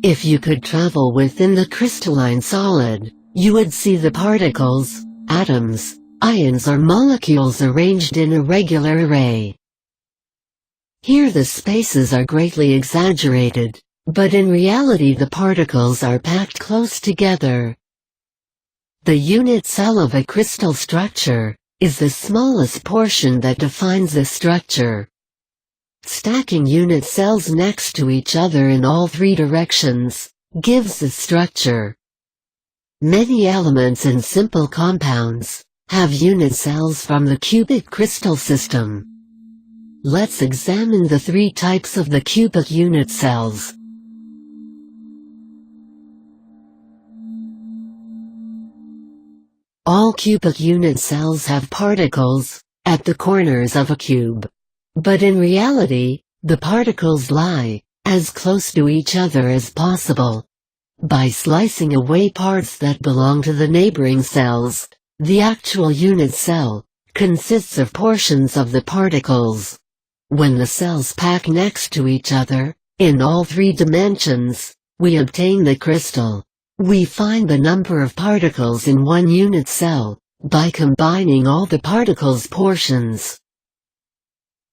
If you could travel within the crystalline solid, you would see the particles, atoms, ions or molecules arranged in a regular array. Here the spaces are greatly exaggerated, but in reality the particles are packed close together. The unit cell of a crystal structure is the smallest portion that defines the structure. Stacking unit cells next to each other in all three directions gives the structure. Many elements in simple compounds have unit cells from the cubic crystal system. Let's examine the three types of the cubic unit cells. All cubic unit cells have particles at the corners of a cube. But in reality, the particles lie as close to each other as possible. By slicing away parts that belong to the neighboring cells, the actual unit cell consists of portions of the particles. When the cells pack next to each other, in all three dimensions, we obtain the crystal. We find the number of particles in one unit cell by combining all the particles' portions.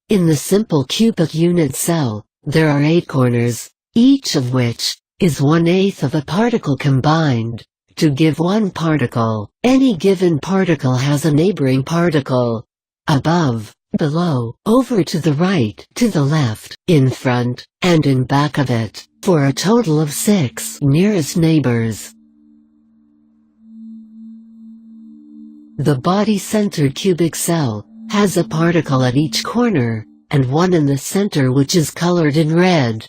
In the simple cubic unit cell, there are 8 corners, each of which is 1/8 of a particle combined to give one particle. Any given particle has a neighboring particle above, below, over to the right, to the left, in front, and in back of it, for a total of 6 nearest neighbors. The body-centered cubic cell has a particle at each corner, and one in the center which is colored in red.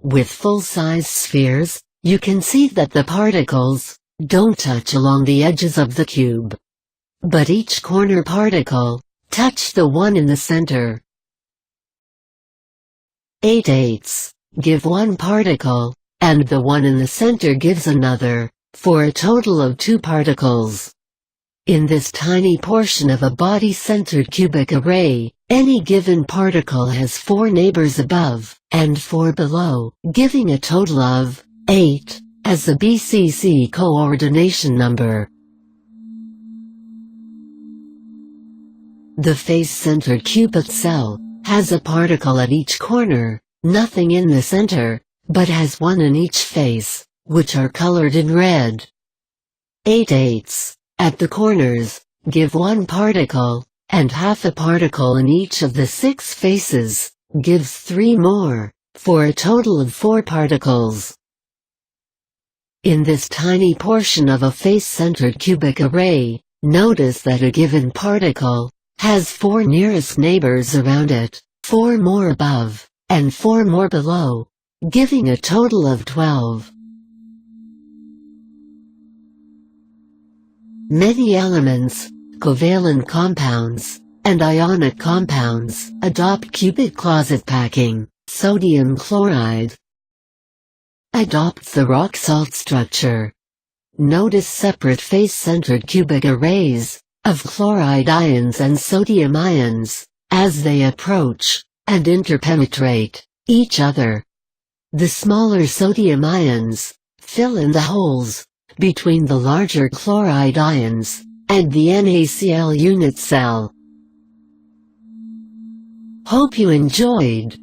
With full-size spheres, you can see that the particles don't touch along the edges of the cube. But each corner particle touch the one in the center. 8/8 give one particle, and the one in the center gives another, for a total of 2 particles. In this tiny portion of a body-centered cubic array, any given particle has 4 neighbors above, and 4 below, giving a total of 8, as the BCC coordination number. The face-centered cubic cell has a particle at each corner, nothing in the center, but has one in each face, which are colored in red. 8/8 at the corners give 1 particle, and half a particle in each of the 6 faces gives 3 more, for a total of 4 particles. In this tiny portion of a face-centered cubic array, notice that a given particle has 4 nearest neighbors around it, 4 more above, and 4 more below, giving a total of 12. Many elements, covalent compounds, and ionic compounds adopt cubic closet packing. Sodium chloride adopts the rock salt structure. Notice separate face-centered cubic arrays of chloride ions and sodium ions as they approach and interpenetrate each other. The smaller sodium ions fill in the holes between the larger chloride ions and the NaCl unit cell. Hope you enjoyed.